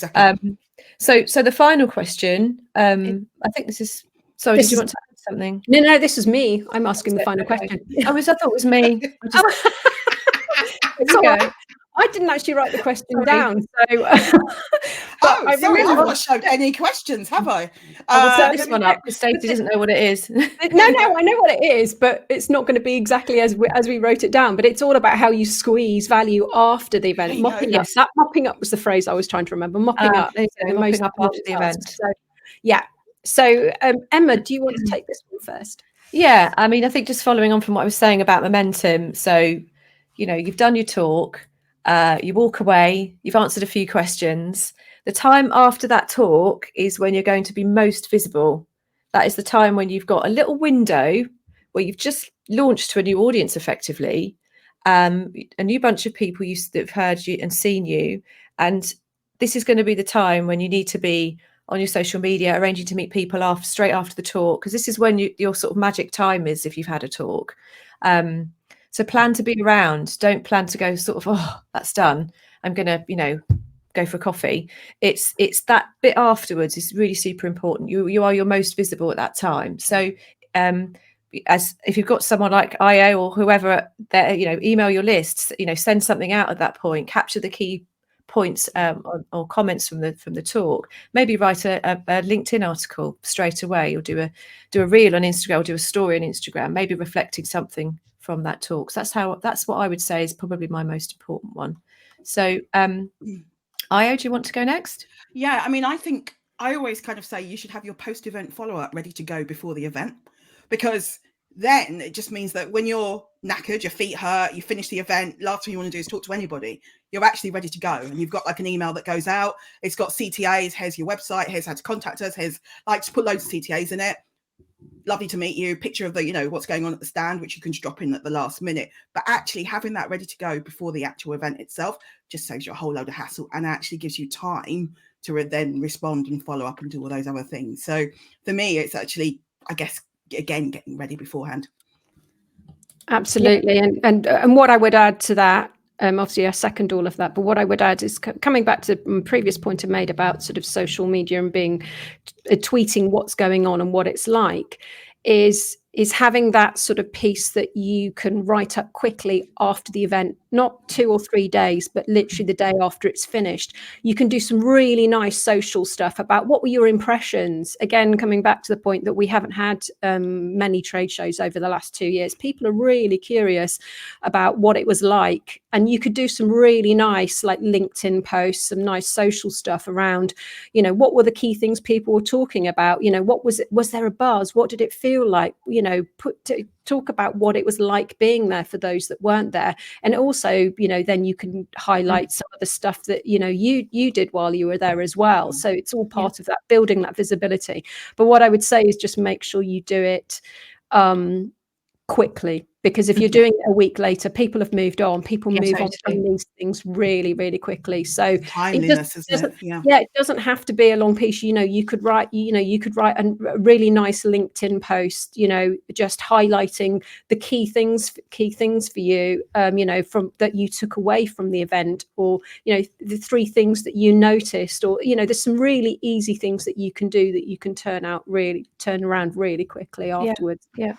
exactly. So the final question, I think this is, sorry, did you want to add something? No, this is me. I'm asking the final question. I thought it was me. I didn't actually write the question down. So, sorry, I've not showed any questions, have I? I'll set this one up because Stacey doesn't know what it is. No, I know what it is, but it's not going to be exactly as we wrote it down. But it's all about how you squeeze value after the event. Mopping up. That mopping up was the phrase I was trying to remember. Mopping up. Mopping up after the event. So, yeah. So, Emma, do you want to take this one first? Yeah, I mean, I think just following on from what I was saying about momentum. So, you've done your talk, you walk away, you've answered a few questions. The time after that talk is when you're going to be most visible. That is the time when you've got a little window where you've just launched to a new audience effectively, a new bunch of people that have heard you and seen you. And this is going to be the time when you need to be on your social media, arranging to meet people straight after the talk, because this is when your sort of magic time is if you've had a talk. So plan to be around. Don't plan to go sort of, oh, that's done, I'm going to, go for coffee. It's that bit afterwards is really super important. You are your most visible at that time. So as if you've got someone like Ayo or whoever there, email your lists, send something out at that point, capture the key points or comments from the talk. Maybe write a LinkedIn article straight away, or do a reel on Instagram, or do a story on Instagram, maybe reflecting something from that talk. So that's what I would say is probably my most important one. So Ayo, do you want to go next? Yeah, I mean, I think I always kind of say you should have your post-event follow-up ready to go before the event, because then it just means that when you're knackered, your feet hurt, you finish the event, last thing you want to do is talk to anybody. You're actually ready to go, and you've got like an email that goes out. It's got CTAs. Here's your website. Here's how to contact us. Here's just put loads of CTAs in it. Lovely to meet you. Picture of the, what's going on at the stand, which you can drop in at the last minute. But actually having that ready to go before the actual event itself just saves you a whole load of hassle, and actually gives you time to then respond and follow up and do all those other things. So for me, it's actually, I guess, again, getting ready beforehand. Absolutely. And what I would add to that, obviously I second all of that, but what I would add is coming back to the previous point I made about sort of social media and tweeting what's going on and what it's like, is having that sort of piece that you can write up quickly after the event, not 2 or 3 days, but literally the day after it's finished. You can do some really nice social stuff about what were your impressions. Again, coming back to the point that we haven't had many trade shows over the last 2 years. People are really curious about what it was like. And you could do some really nice, like LinkedIn posts, some nice social stuff around, what were the key things people were talking about? What was it? Was there a buzz? What did it feel like? Talk about what it was like being there for those that weren't there. And also, then you can highlight some of the stuff that, you did while you were there as well. So it's all part of that, building that visibility. But what I would say is just make sure you do it quickly, because if you're doing it a week later, people have moved on. People move on from these things really, really quickly. So it doesn't have to be a long piece. You could write a really nice LinkedIn post, just highlighting the key things for you, from that you took away from the event, or the 3 things that you noticed, or there's some really easy things that you can do that you can turn around really quickly afterwards. Yeah.